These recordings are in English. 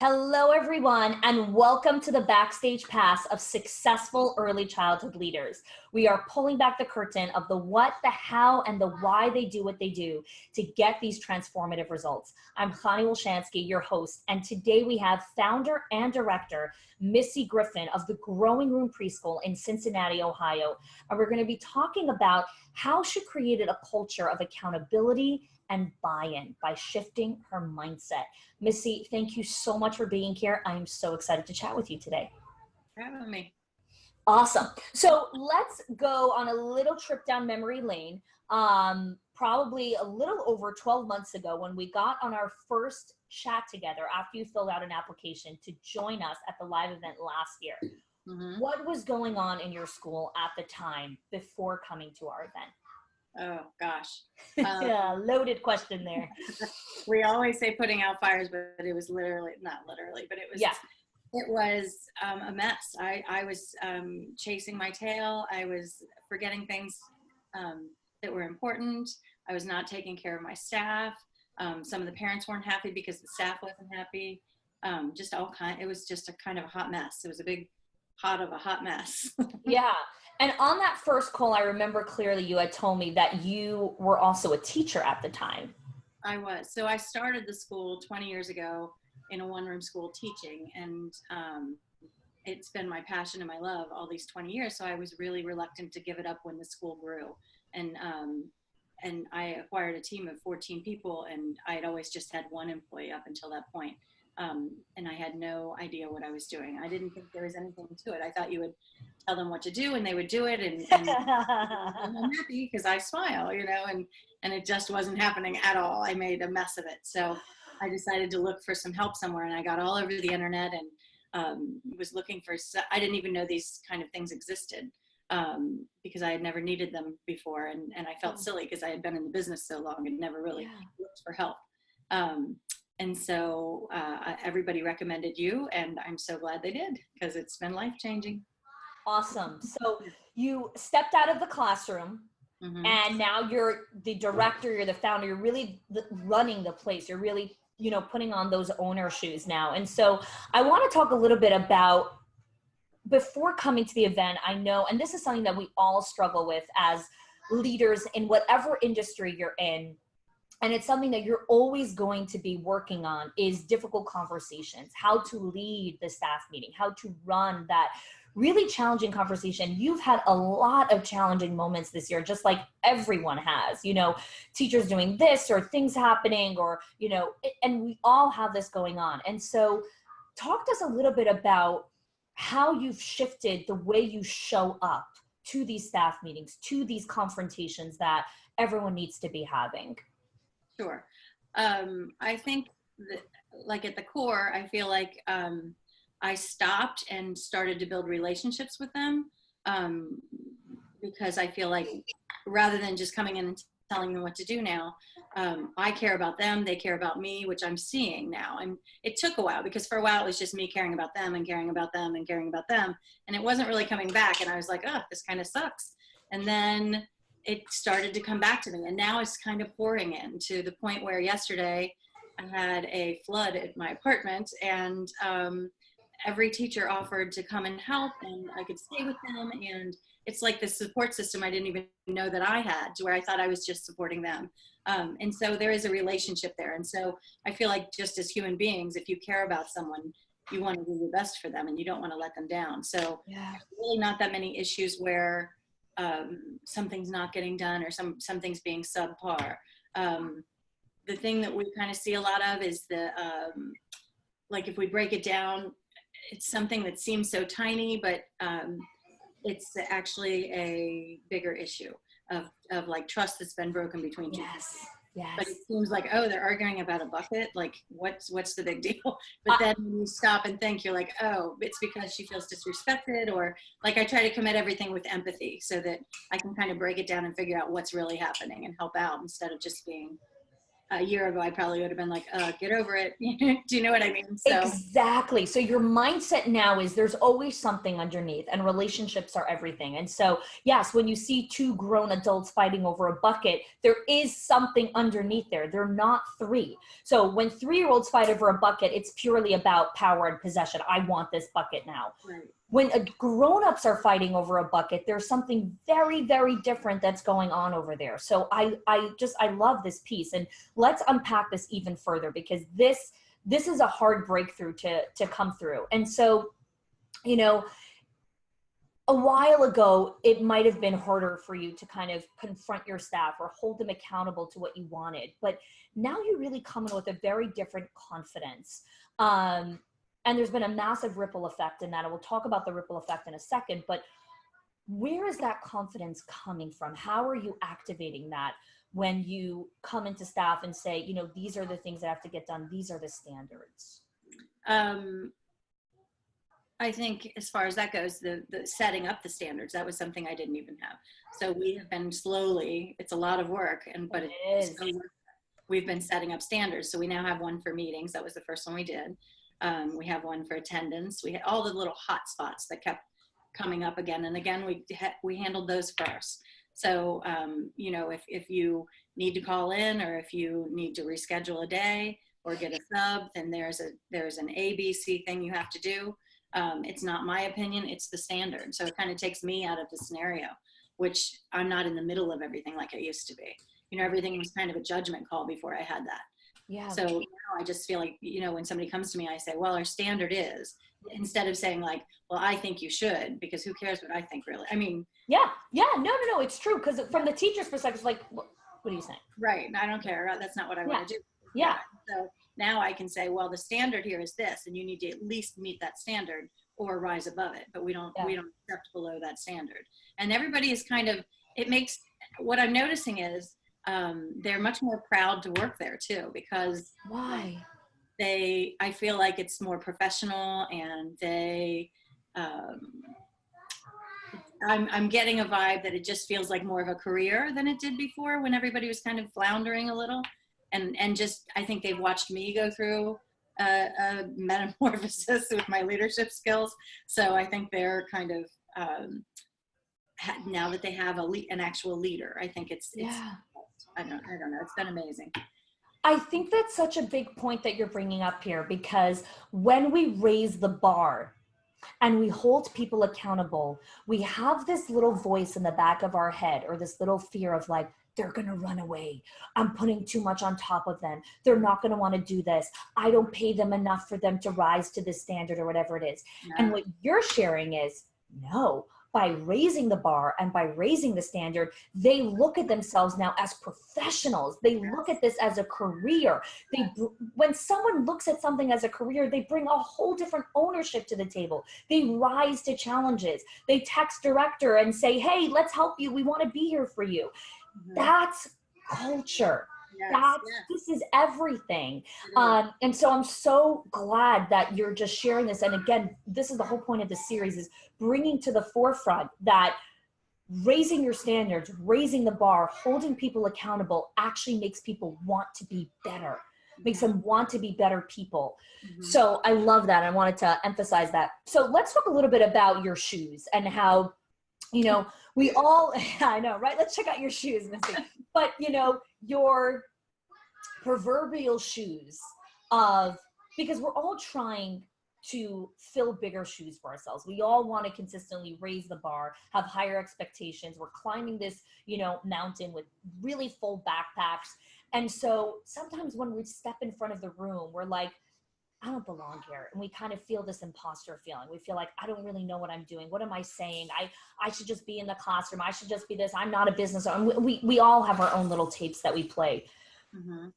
Hello, everyone, and welcome to the backstage pass of successful early childhood leaders. We are pulling back the curtain of the what, the how, and the why they do what they do to get these transformative results. I'm Chani Wolshansky, your host, and today we have founder and director Missy Griffin of the Growing Room Preschool in Cincinnati, Ohio. And we're going to be talking about how she created a culture of accountability and buy-in by shifting her mindset. Missy, thank you so much for being here. I am so excited to chat with you today. For having me. Awesome. So let's go on a little trip down memory lane. Probably a little over 12 months ago when we got on our first chat together after you filled out an application to join us at the live event last year. Mm-hmm. What was going on in your school at the time before coming to our event? Oh, gosh. Yeah, loaded question there. We always say putting out fires, but it was not literally, but it was, yeah. It was a mess. I was chasing my tail. I was forgetting things that were important. I was not taking care of my staff. Some of the parents weren't happy because the staff wasn't happy. It was just a kind of a hot mess. It was a big pot of a hot mess. Yeah. And on that first call, I remember clearly you had told me that you were also a teacher at the time. I was. So I started the school 20 years ago in a one-room school teaching, and it's been my passion and my love all these 20 years. So I was really reluctant to give it up when the school grew. And I acquired a team of 14 people, and I had always just had one employee up until that point. And I had no idea what I was doing. I didn't think there was anything to it. I thought you would tell them what to do and they would do it, and I'm happy because I smile, and it just wasn't happening at all. I made a mess of it. So I decided to look for some help somewhere, and I got all over the internet and was looking for, I didn't even know these kind of things existed because I had never needed them before. And I felt silly because I had been in the business so long and never really looked for help. And so everybody recommended you, and I'm so glad they did because it's been life-changing. Awesome. So you stepped out of the classroom, mm-hmm. and now you're the director, you're the founder, you're really running the place. You're really, putting on those owner shoes now. And so I want to talk a little bit about, before coming to the event, I know, and this is something that we all struggle with as leaders in whatever industry you're in, and it's something that you're always going to be working on, is difficult conversations, how to lead the staff meeting, how to run that really challenging conversation. You've had a lot of challenging moments this year, just like everyone has, teachers doing this or things happening or, and we all have this going on. And so talk to us a little bit about how you've shifted the way you show up to these staff meetings, to these confrontations that everyone needs to be having. Sure. I think that, like, at the core, I feel like I stopped and started to build relationships with them because I feel like rather than just coming in and telling them what to do now, I care about them, they care about me, which I'm seeing now. And it took a while because for a while it was just me caring about them and caring about them and caring about them. And it wasn't really coming back. And I was like, oh, this kind of sucks. And then it started to come back to me, and now it's kind of pouring in to the point where yesterday I had a flood at my apartment, and every teacher offered to come and help, and I could stay with them, and it's like this support system I didn't even know that I had, to where I thought I was just supporting them. And so there is a relationship there, and so I feel like just as human beings, if you care about someone, you want to do your best for them, and you don't want to let them down. So really not that many issues where something's not getting done or something's being subpar. The thing that we kind of see a lot of is like if we break it down, it's something that seems so tiny, but it's actually a bigger issue of like trust that's been broken between two people. Yes. But it seems like, oh, they're arguing about a bucket. Like, what's the big deal? But then when you stop and think, you're like, oh, it's because she feels disrespected, or like I try to commit everything with empathy so that I can kind of break it down and figure out what's really happening and help out instead of just being a year ago, I probably would have been like, get over it. Do you know what I mean? So exactly. So your mindset now is there's always something underneath, and relationships are everything. And so, yes, when you see two grown adults fighting over a bucket, there is something underneath there. They're not three. So when 3-year-olds fight over a bucket, it's purely about power and possession. I want this bucket now. right. When grown-ups are fighting over a bucket, there's something very, very different that's going on over there. So I love this piece, and let's unpack this even further, because this is a hard breakthrough to come through. And so, you know, a while ago, it might have been harder for you to kind of confront your staff or hold them accountable to what you wanted. But now you really come in with a very different confidence. And there's been a massive ripple effect in that. And we'll talk about the ripple effect in a second. But where is that confidence coming from? How are you activating that when you come into staff and say, you know, these are the things that have to get done. These are the standards. I think as far as that goes, the setting up the standards, that was something I didn't even have. So we have been slowly, it's a lot of work, but it is. We've been setting up standards. So we now have one for meetings. That was the first one we did. We have one for attendance. We had all the little hot spots that kept coming up again and again. We handled those first. So, you know, if you need to call in, or if you need to reschedule a day or get a sub, then there's an ABC thing you have to do. It's not my opinion, it's the standard. So it kind of takes me out of the scenario, which I'm not in the middle of everything like I used to be. You know, everything was kind of a judgment call before I had that. Yeah. So now I just feel like, you know, when somebody comes to me, I say, well, our standard is, instead of saying like, well, I think you should, because who cares what I think, really? I mean, no, it's true. Because from the teacher's perspective, it's like, what are you saying? Right. I don't care. That's not what I want to do. Yeah. So now I can say, well, the standard here is this, and you need to at least meet that standard or rise above it. But we don't accept below that standard. And everybody is kind of, it makes, what I'm noticing is, they're much more proud to work there too, because why? I feel like it's more professional, and I'm getting a vibe that it just feels like more of a career than it did before, when everybody was kind of floundering a little, and just, I think they've watched me go through a metamorphosis with my leadership skills. So I think they're kind of, now that they have an actual leader, I think it's I don't know. It's been amazing. I think that's such a big point that you're bringing up here, because when we raise the bar and we hold people accountable, we have this little voice in the back of our head, or this little fear of like, they're going to run away. I'm putting too much on top of them. They're not going to want to do this. I don't pay them enough for them to rise to this standard, or whatever it is. No. And what you're sharing is, no, by raising the bar and by raising the standard, they look at themselves now as professionals. They look at this as a career. When someone looks at something as a career, they bring a whole different ownership to the table. They rise to challenges. They text director and say, hey, let's help you. We want to be here for you. Mm-hmm. That's culture. This is everything. And so I'm so glad that you're just sharing this. And again, this is the whole point of the series, is bringing to the forefront that raising your standards, raising the bar, holding people accountable actually makes people want to be better, makes them want to be better people. Mm-hmm. So I love that. I wanted to emphasize that. So let's talk a little bit about your shoes and how, you know, we all, I know, right? Let's check out your shoes, Missy. But, you know, your proverbial shoes because we're all trying to fill bigger shoes for ourselves. We all want to consistently raise the bar, have higher expectations. We're climbing this, you know, mountain with really full backpacks. And so sometimes when we step in front of the room, we're like, I don't belong here. And we kind of feel this imposter feeling. We feel like, I don't really know what I'm doing. What am I saying? I should just be in the classroom. I should just be this. I'm not a business owner. We all have our own little tapes that we play. Mm-hmm.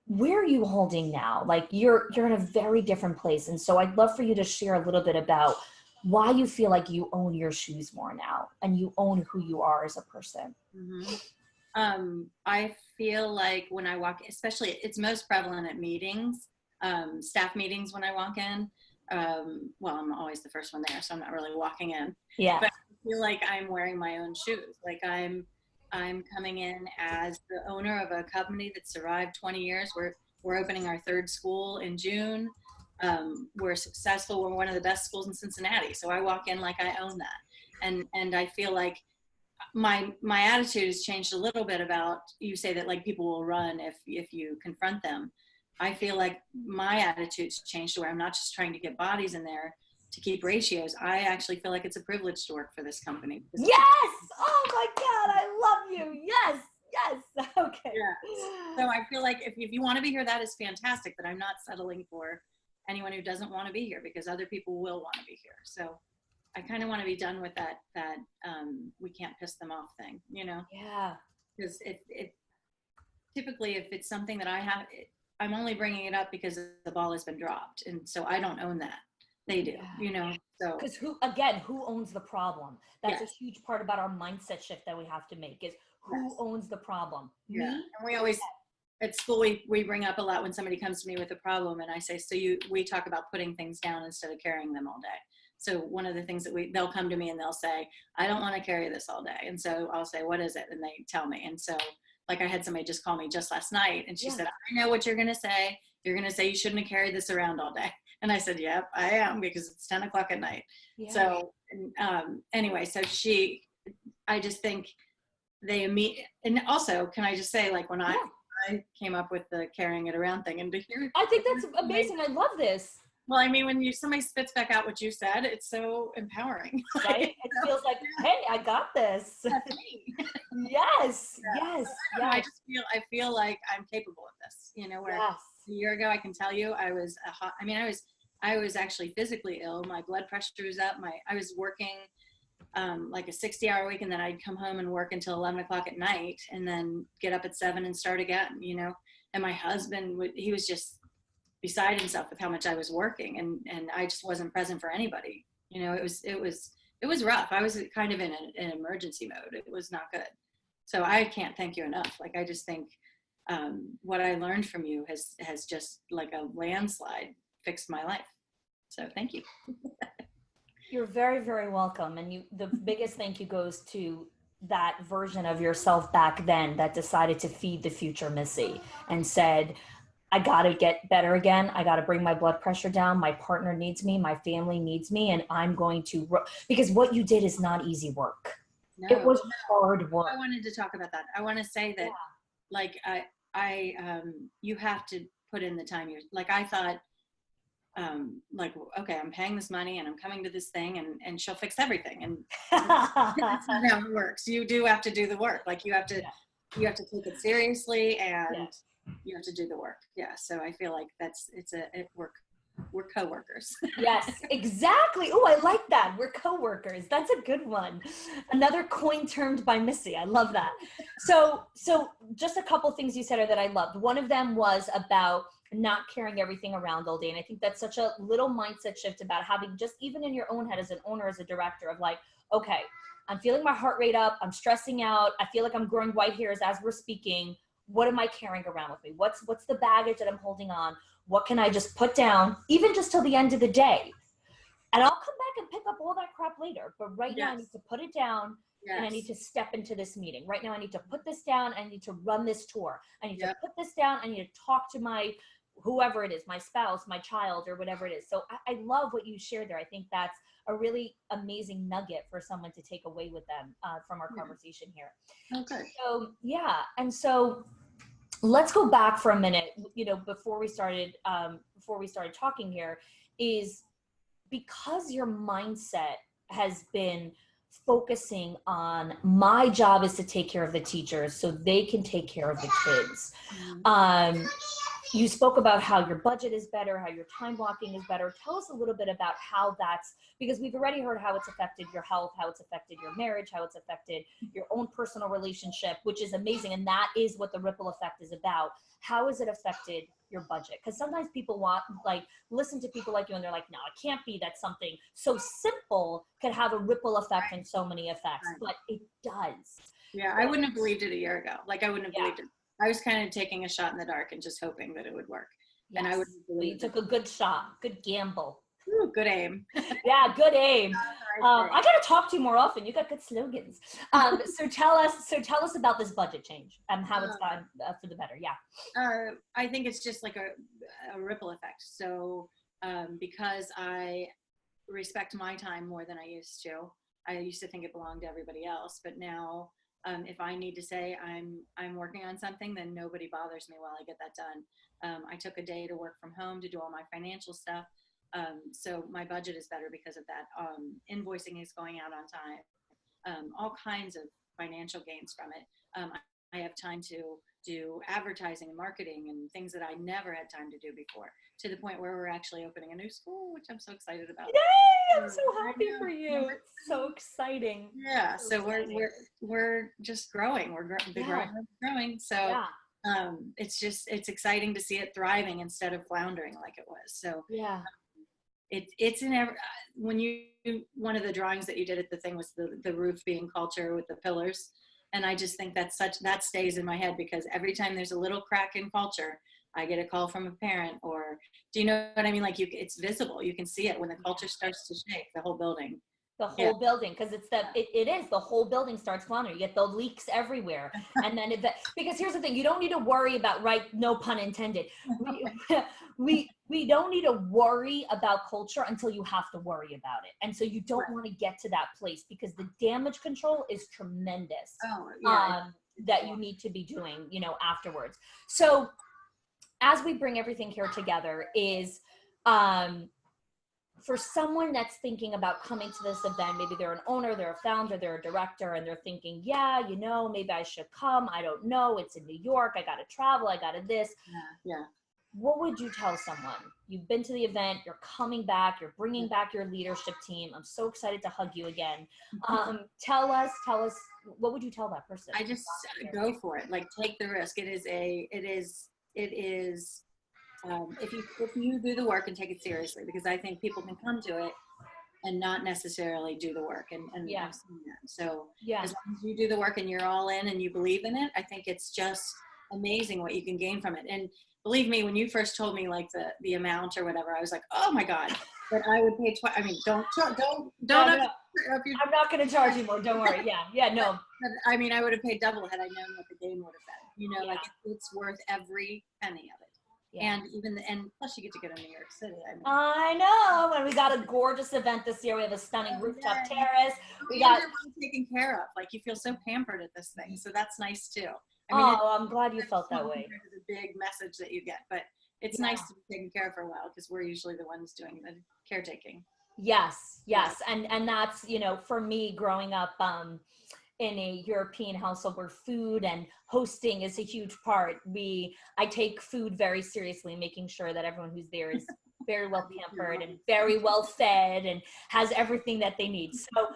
Where are you holding now? Like you're in a very different place. And so I'd love for you to share a little bit about why you feel like you own your shoes more now and you own who you are as a person. Mm-hmm. I feel like when I walk, especially it's most prevalent at meetings, staff meetings when I walk in. Well, I'm always the first one there, so I'm not really walking in. Yeah. But I feel like I'm wearing my own shoes. Like I'm I'm coming in as the owner of a company that survived 20 years. We're opening our third school in June. We're successful. We're one of the best schools in Cincinnati. So I walk in like I own that. And I feel like my attitude has changed a little bit. About, you say that like people will run if you confront them. I feel like my attitude's changed to where I'm not just trying to get bodies in there to keep ratios. I actually feel like it's a privilege to work for this company. Yes! Oh my God, I love you. Yes, yes. Okay. Yeah. So I feel like if you want to be here, that is fantastic, but I'm not settling for anyone who doesn't want to be here, because other people will want to be here. So I kind of want to be done with that we can't piss them off thing, you know? Yeah. Because it typically, if it's something that I have, I'm only bringing it up because the ball has been dropped. And so I don't own that. They do, you know? So because who owns the problem? That's a huge part about our mindset shift that we have to make, is who owns the problem? Me? And we always, at school, we bring up a lot when somebody comes to me with a problem, and I say, so we talk about putting things down instead of carrying them all day. So one of the things that they'll come to me and they'll say, I don't want to carry this all day. And so I'll say, what is it? And they tell me. And so, like, I had somebody just call me just last night, and she said, I know what you're going to say. You're going to say you shouldn't have carried this around all day. And I said, yep, I am, because it's 10 o'clock at night. Yeah. So anyway, so I just think and also, can I just say, like, when I came up with the carrying it around thing, and to hear, I think that's amazing. I love this. Well, I mean, when somebody spits back out what you said, it's so empowering. Right? It feels like, hey, I got this. That's me. Yes. I feel like I'm capable of this, you know, where a year ago, I can tell you, I was actually physically ill. My blood pressure was up. I was working like a 60-hour week, and then I'd come home and work until 11 o'clock at night, and then get up at 7 and start again, you know. And my husband, he was just beside himself with how much I was working, and I just wasn't present for anybody. You know, it was rough. I was kind of in an emergency mode. It was not good. So I can't thank you enough. Like, I just think what I learned from you has just, like a landslide, fixed my life. So thank you. You're very, very welcome. And the biggest thank you goes to that version of yourself back then that decided to feed the future Missy and said, I got to get better again. I got to bring my blood pressure down. My partner needs me. My family needs me. And I'm going to, because what you did is not easy work. No, it was hard work. I wanted to talk about that. I want to say that, like, you have to put in the time. Like, I thought, like, okay, I'm paying this money and I'm coming to this thing and she'll fix everything. And that's not how it works. You do have to do the work. Like, you have to take it seriously, and you have to do the work. Yeah. So I feel like we're coworkers. Yes, exactly. Oh, I like that. We're coworkers. That's a good one. Another coin termed by Missy. I love that. So just a couple things you said that I loved. One of them was about not carrying everything around all day. And I think that's such a little mindset shift about having, just even in your own head as an owner, as a director, of like, okay, I'm feeling my heart rate up. I'm stressing out. I feel like I'm growing white hairs as we're speaking. What am I carrying around with me? What's the baggage that I'm holding on? What can I just put down, even just till the end of the day? And I'll come back and pick up all that crap later. But right now I need to put it down, and I need to step into this meeting. Right now I need to put this down. I need to run this tour. I need to put this down. I need to talk to my, whoever it is, my spouse, my child, or whatever it is. So I love what you shared there. I think that's a really amazing nugget for someone to take away with them from our conversation here. Okay. So, and so let's go back for a minute, you know, before we started talking here, is because your mindset has been focusing on, my job is to take care of the teachers so they can take care of the kids. You spoke about how your budget is better, how your time blocking is better. Tell us a little bit about how that's, because we've already heard how it's affected your health, how it's affected your marriage, how it's affected your own personal relationship, which is amazing. And that is what the ripple effect is about. How has it affected your budget? Because sometimes people listen to people like you and they're like, no, it can't be that something so simple could have a ripple effect and so many effects, but it does. Yeah, I wouldn't have believed it a year ago. Like, I wouldn't have believed it. I was kind of taking a shot in the dark and just hoping that it would work. Yes. And I would have believed you took a good shot, good gamble. Ooh, good aim. Yeah, good aim. I got to talk to you more often. You got good slogans. So tell us about this budget change and how it's gone for the better. Yeah. I think it's just like a ripple effect. So because I respect my time more than I used to. I used to think it belonged to everybody else, but now if I need to say I'm working on something, then nobody bothers me while I get that done. I took a day to work from home to do all my financial stuff. So my budget is better because of that. Invoicing is going out on time. All kinds of financial gains from it. I have time to do advertising and marketing and things that I never had time to do before, to the point where we're actually opening a new school, which I'm so excited about. Yay! I'm so happy for you. It's so exciting. Yeah. So we're just growing. Growing. So it's exciting to see it thriving instead of floundering like it was. So yeah. It's one of the drawings that you did at the thing was the roof being culture with the pillars. And I just think that stays in my head, because every time there's a little crack in culture, I get a call from a parent, or do you know what I mean? Like it's visible. You can see it when the culture starts to shake, the whole building. The whole building, because it is the whole building starts floundering. You get the leaks everywhere, and then because here's the thing: you don't need to worry about, right? No pun intended. We don't need to worry about culture until you have to worry about it, and so you don't want to get to that place, because the damage control is tremendous. That you need to be doing, afterwards. So as we bring everything here together, is for someone that's thinking about coming to this event, maybe they're an owner, they're a founder, they're a director, and they're thinking, maybe I should come. I don't know. It's in New York. I got to travel. I got to this. Yeah. What would you tell someone? You've been to the event. You're coming back. You're bringing back your leadership team. I'm so excited to hug you again. Tell us, what would you tell that person? I just go for it. Like, take the risk. It is if you do the work and take it seriously, because I think people can come to it and not necessarily do the work, and I've seen that. So as long as you do the work and you're all in and you believe in it, I think it's just amazing what you can gain from it. And believe me, when you first told me like the amount or whatever, I was like, oh my God, but I would pay twice. I mean, don't. No. I'm not going to charge you more. Don't worry. No. But, I mean, I would have paid double had I known what the gain would have been. Like it's worth every penny of it. Yeah. And plus you get to go to New York City. I know. And we got a gorgeous event this year. We have a stunning rooftop terrace. We got taken care of. Like, you feel so pampered at this thing. So that's nice too. I'm glad you felt that way. It's a big message that you get, but it's nice to be taken care of for a while, because we're usually the ones doing the caretaking. Yes. And that's, for me growing up, in a European household where food and hosting is a huge part. I take food very seriously, making sure that everyone who's there is very well pampered and very well fed and has everything that they need. So,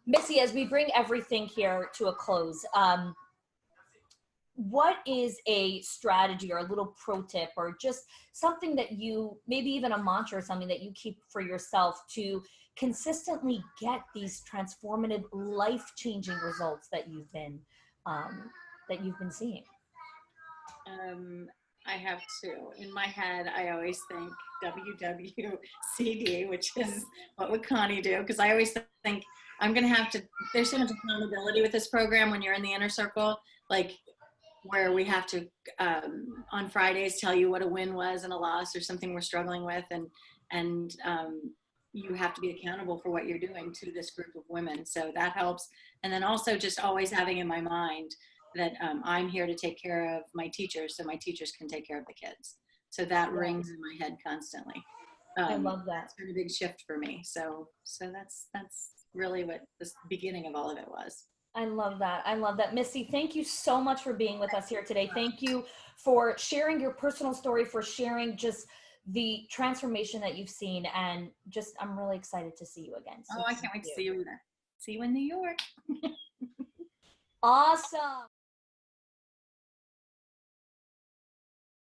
Missy, as we bring everything here to a close, what is a strategy or a little pro tip, or just something that you, maybe even a mantra or something that you keep for yourself to consistently get these transformative, life-changing results that you've been seeing? I have two. In my head, I always think WWCD, which is what would Connie do? Because I always think there's so much accountability with this program when you're in the inner circle, like where we have to, on Fridays, tell you what a win was and a loss or something we're struggling with. And you have to be accountable for what you're doing to this group of women. So that helps. And then also just always having in my mind that I'm here to take care of my teachers, so my teachers can take care of the kids. So that rings in my head constantly. I love that. It's been a big shift for me. So that's really what the beginning of all of it was. I love that. Missy, thank you so much for being with us here today. Thank you for sharing your personal story, for sharing just the transformation that you've seen, and just, I'm really excited to see you again. So I can't wait to see you either. See you in New York. Awesome.